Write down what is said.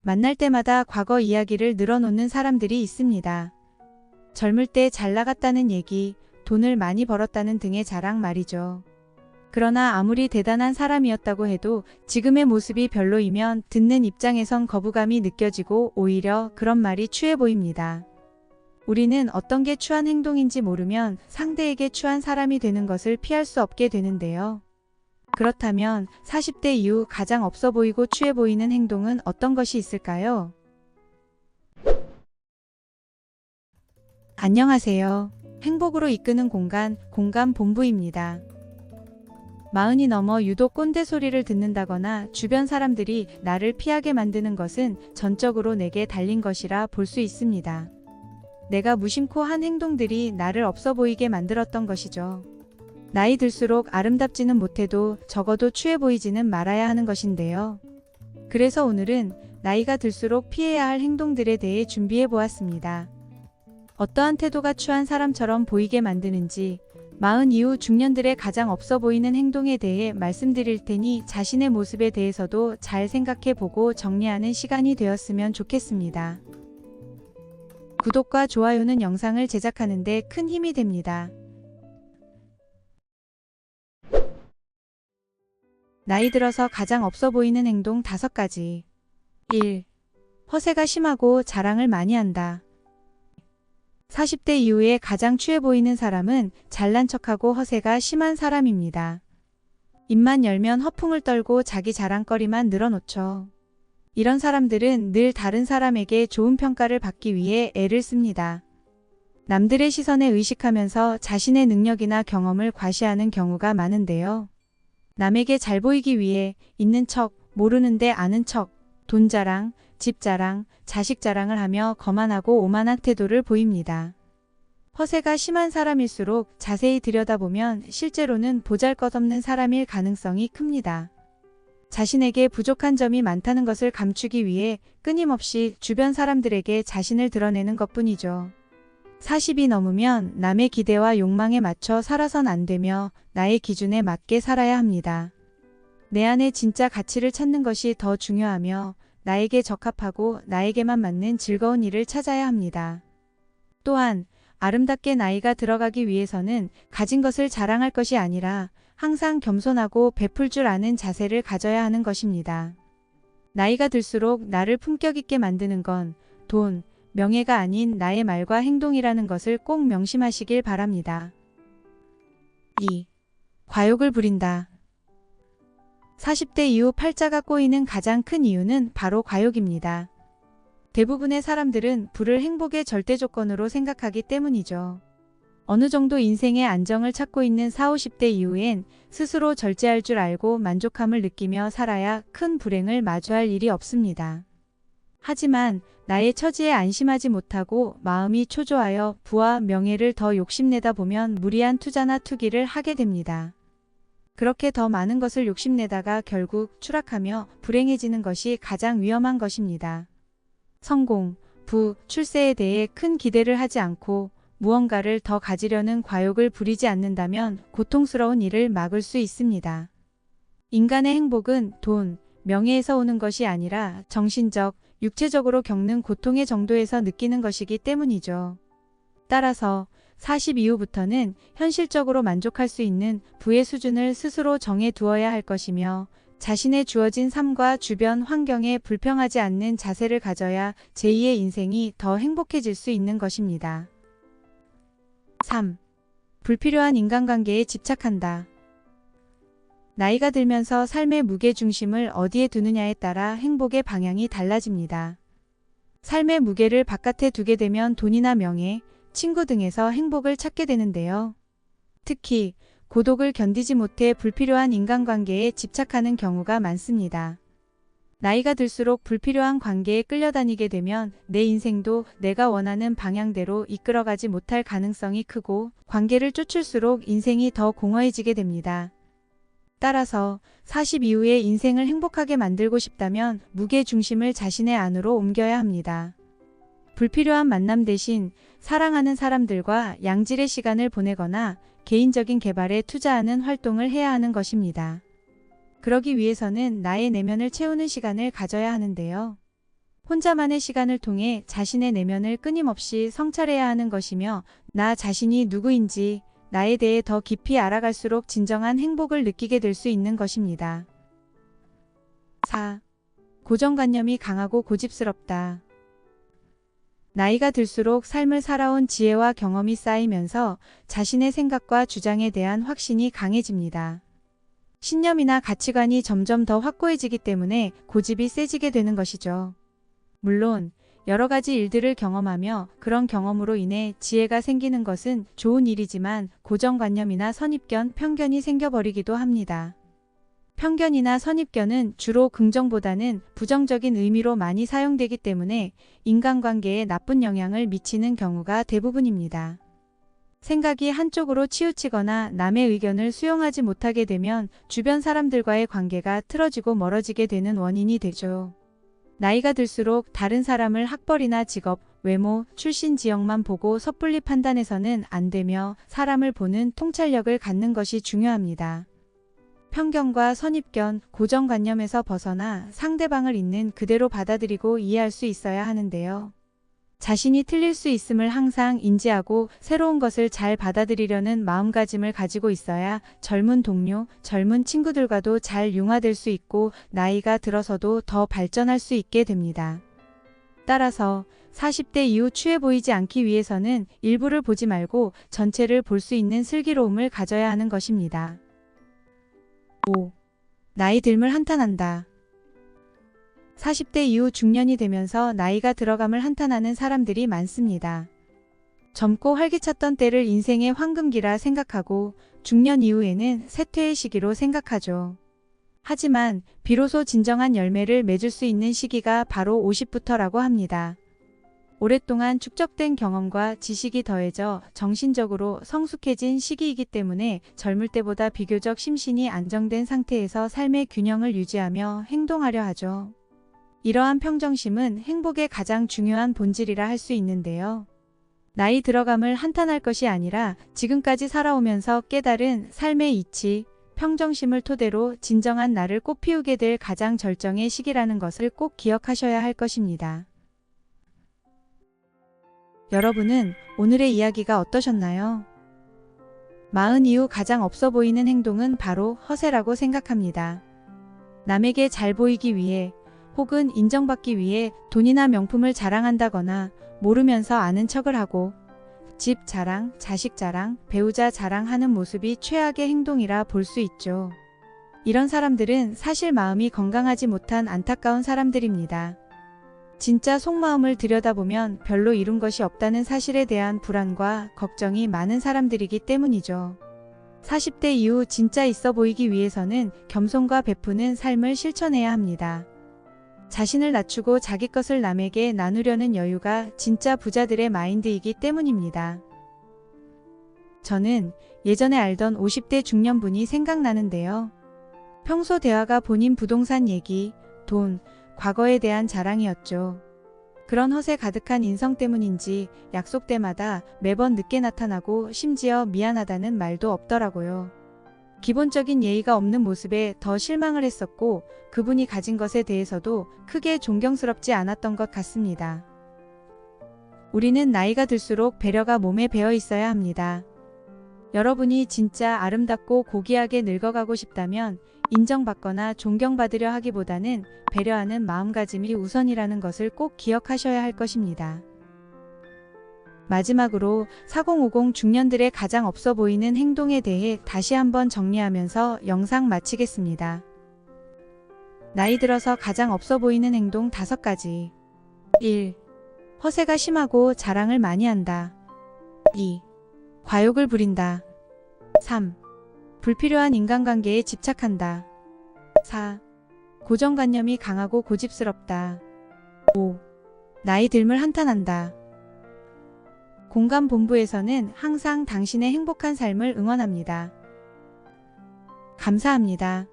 만날 때마다 과거 이야기를 늘어놓는 사람들이 있습니다. 젊을 때 잘 나갔다는 얘기, 돈을 많이 벌었다는 등의 자랑 말이죠. 그러나 아무리 대단한 사람이었다고 해도 지금의 모습이 별로이면 듣는 입장에선 거부감이 느껴지고 오히려 그런 말이 추해 보입니다. 우리는 어떤 게 추한 행동인지 모르면 상대에게 추한 사람이 되는 것을 피할 수 없게 되는데요. 그렇다면 40대 이후 가장 없어 보이고 추해 보이는 행동은 어떤 것이 있을까요? 안녕하세요. 행복으로 이끄는 공간, 공간본부입니다. 40이 넘어 유독 꼰대 소리를 듣는다거나 주변 사람들이 나를 피하게 만드는 것은 전적으로 내게 달린 것이라 볼 수 있습니다. 내가 무심코 한 행동들이 나를 없어 보이게 만들었던 것이죠. 나이 들수록 아름답지는 못해도 적어도 추해 보이지는 말아야 하는 것인데요. 그래서 오늘은 나이가 들수록 피해야 할 행동들에 대해 준비해 보았습니다. 어떠한 태도가 추한 사람처럼 보이게 만드는지, 40 이후 중년들의 가장 없어 보이는 행동에 대해 말씀드릴 테니 자신의 모습에 대해서도 잘 생각해 보고 정리하는 시간이 되었으면 좋겠습니다. 구독과 좋아요는 영상을 제작하는 데 큰 힘이 됩니다. 나이 들어서 가장 없어 보이는 행동 5가지. 1. 허세가 심하고 자랑을 많이 한다. 40대 이후에 가장 추해 보이는 사람은 잘난 척하고 허세가 심한 사람입니다. 입만 열면 허풍을 떨고 자기 자랑거리만 늘어놓죠. 이런 사람들은 늘 다른 사람에게 좋은 평가를 받기 위해 애를 씁니다. 남들의 시선에 의식하면서 자신의 능력이나 경험을 과시하는 경우가 많은데요. 남에게 잘 보이기 위해 있는 척, 모르는데 아는 척, 돈 자랑, 집 자랑, 자식 자랑을 하며 거만하고 오만한 태도를 보입니다. 허세가 심한 사람일수록 자세히 들여다보면 실제로는 보잘것없는 사람일 가능성이 큽니다. 자신에게 부족한 점이 많다는 것을 감추기 위해 끊임없이 주변 사람들에게 자신을 드러내는 것뿐이죠. 40이 넘으면 남의 기대와 욕망에 맞춰 살아선 안 되며 나의 기준에 맞게 살아야 합니다. 내 안에 진짜 가치를 찾는 것이 더 중요하며 나에게 적합하고 나에게만 맞는 즐거운 일을 찾아야 합니다. 또한 아름답게 나이가 들어가기 위해서는 가진 것을 자랑할 것이 아니라 항상 겸손하고 베풀 줄 아는 자세를 가져야 하는 것입니다. 나이가 들수록 나를 품격 있게 만드는 건 돈, 명예가 아닌 나의 말과 행동이라는 것을 꼭 명심하시길 바랍니다. 2. 과욕을 부린다. 40대 이후 팔자가 꼬이는 가장 큰 이유는 바로 과욕입니다. 대부분의 사람들은 부를 행복의 절대 조건으로 생각하기 때문이죠. 어느 정도 인생의 안정을 찾고 있는 40, 50대 이후엔 스스로 절제할 줄 알고 만족함을 느끼며 살아야 큰 불행을 마주할 일이 없습니다. 하지만 나의 처지에 안심하지 못하고 마음이 초조하여 부와 명예를 더 욕심내다 보면 무리한 투자나 투기를 하게 됩니다. 그렇게 더 많은 것을 욕심내다가 결국 추락하며 불행해지는 것이 가장 위험한 것입니다. 성공, 부, 출세에 대해 큰 기대를 하지 않고 무언가를 더 가지려는 과욕을 부리지 않는다면 고통스러운 일을 막을 수 있습니다. 인간의 행복은 돈, 명예에서 오는 것이 아니라 정신적, 육체적으로 겪는 고통의 정도에서 느끼는 것이기 때문이죠. 따라서 40 이후부터는 현실적으로 만족할 수 있는 부의 수준을 스스로 정해 두어야 할 것이며 자신의 주어진 삶과 주변 환경에 불평하지 않는 자세를 가져야 제2의 인생이 더 행복해질 수 있는 것입니다. 3. 불필요한 인간관계에 집착한다. 나이가 들면서 삶의 무게중심을 어디에 두느냐에 따라 행복의 방향이 달라집니다. 삶의 무게를 바깥에 두게 되면 돈이나 명예, 친구 등에서 행복을 찾게 되는데요. 특히 고독을 견디지 못해 불필요한 인간관계에 집착하는 경우가 많습니다. 나이가 들수록 불필요한 관계에 끌려다니게 되면 내 인생도 내가 원하는 방향대로 이끌어가지 못할 가능성이 크고 관계를 쫓을수록 인생이 더 공허해지게 됩니다. 따라서 40 이후에 인생을 행복하게 만들고 싶다면 무게중심을 자신의 안으로 옮겨야 합니다. 불필요한 만남 대신 사랑하는 사람들과 양질의 시간을 보내거나 개인적인 개발에 투자하는 활동을 해야 하는 것입니다. 그러기 위해서는 나의 내면을 채우는 시간을 가져야 하는데요. 혼자만의 시간을 통해 자신의 내면을 끊임없이 성찰해야 하는 것이며 나 자신이 누구인지 나에 대해 더 깊이 알아갈수록 진정한 행복을 느끼게 될 수 있는 것입니다. 4. 고정관념이 강하고 고집스럽다. 나이가 들수록 삶을 살아온 지혜와 경험이 쌓이면서 자신의 생각과 주장에 대한 확신이 강해집니다. 신념이나 가치관이 점점 더 확고해지기 때문에 고집이 세지게 되는 것이죠. 물론 여러 가지 일들을 경험하며 그런 경험으로 인해 지혜가 생기는 것은 좋은 일이지만 고정관념이나 선입견, 편견이 생겨버리기도 합니다. 편견이나 선입견은 주로 긍정보다는 부정적인 의미로 많이 사용되기 때문에 인간관계에 나쁜 영향을 미치는 경우가 대부분입니다. 생각이 한쪽으로 치우치거나 남의 의견을 수용하지 못하게 되면 주변 사람들과의 관계가 틀어지고 멀어지게 되는 원인이 되죠. 나이가 들수록 다른 사람을 학벌이나 직업, 외모, 출신 지역만 보고 섣불리 판단해서는 안 되며 사람을 보는 통찰력을 갖는 것이 중요합니다. 편견과 선입견, 고정관념에서 벗어나 상대방을 있는 그대로 받아들이고 이해할 수 있어야 하는데요. 자신이 틀릴 수 있음을 항상 인지하고 새로운 것을 잘 받아들이려는 마음가짐을 가지고 있어야 젊은 동료, 젊은 친구들과도 잘 융화될 수 있고 나이가 들어서도 더 발전할 수 있게 됩니다. 따라서 40대 이후 추해 보이지 않기 위해서는 일부를 보지 말고 전체를 볼 수 있는 슬기로움을 가져야 하는 것입니다. 5. 나이 듦을 한탄한다. 40대 이후 중년이 되면서 나이가 들어감을 한탄하는 사람들이 많습니다. 젊고 활기찼던 때를 인생의 황금기라 생각하고 중년 이후에는 쇠퇴의 시기로 생각하죠. 하지만 비로소 진정한 열매를 맺을 수 있는 시기가 바로 50부터라고 합니다. 오랫동안 축적된 경험과 지식이 더해져 정신적으로 성숙해진 시기이기 때문에 젊을 때보다 비교적 심신이 안정된 상태에서 삶의 균형을 유지하며 행동하려 하죠. 이러한 평정심은 행복의 가장 중요한 본질이라 할 수 있는데요. 나이 들어감을 한탄할 것이 아니라 지금까지 살아오면서 깨달은 삶의 이치, 평정심을 토대로 진정한 나를 꽃피우게 될 가장 절정의 시기라는 것을 꼭 기억하셔야 할 것입니다. 여러분은 오늘의 이야기가 어떠셨나요? 40 이후 가장 없어 보이는 행동은 바로 허세라고 생각합니다. 남에게 잘 보이기 위해 혹은 인정받기 위해 돈이나 명품을 자랑한다거나 모르면서 아는 척을 하고 집 자랑, 자식 자랑, 배우자 자랑하는 모습이 최악의 행동이라 볼 수 있죠. 이런 사람들은 사실 마음이 건강하지 못한 안타까운 사람들입니다. 진짜 속마음을 들여다보면 별로 이룬 것이 없다는 사실에 대한 불안과 걱정이 많은 사람들이기 때문이죠. 40대 이후 진짜 있어 보이기 위해서는 겸손과 베푸는 삶을 실천해야 합니다. 자신을 낮추고 자기 것을 남에게 나누려는 여유가 진짜 부자들의 마인드이기 때문입니다. 저는 예전에 알던 50대 중년분이 생각나는데요. 평소 대화가 본인 부동산 얘기, 돈, 과거에 대한 자랑이었죠. 그런 허세 가득한 인성 때문인지 약속 때마다 매번 늦게 나타나고 심지어 미안하다는 말도 없더라고요. 기본적인 예의가 없는 모습에 더 실망을 했었고 그분이 가진 것에 대해서도 크게 존경스럽지 않았던 것 같습니다. 우리는 나이가 들수록 배려가 몸에 배어 있어야 합니다. 여러분이 진짜 아름답고 고귀하게 늙어가고 싶다면 인정받거나 존경받으려 하기보다는 배려하는 마음가짐이 우선이라는 것을 꼭 기억하셔야 할 것입니다. 마지막으로 4050 중년들의 가장 없어 보이는 행동에 대해 다시 한번 정리하면서 영상 마치겠습니다. 나이 들어서 가장 없어 보이는 행동 5가지. 1. 허세가 심하고 자랑을 많이 한다. 2. 과욕을 부린다. 3. 불필요한 인간관계에 집착한다. 4. 고정관념이 강하고 고집스럽다. 5. 나이 듦을 한탄한다. 공감본부에서는 항상 당신의 행복한 삶을 응원합니다. 감사합니다.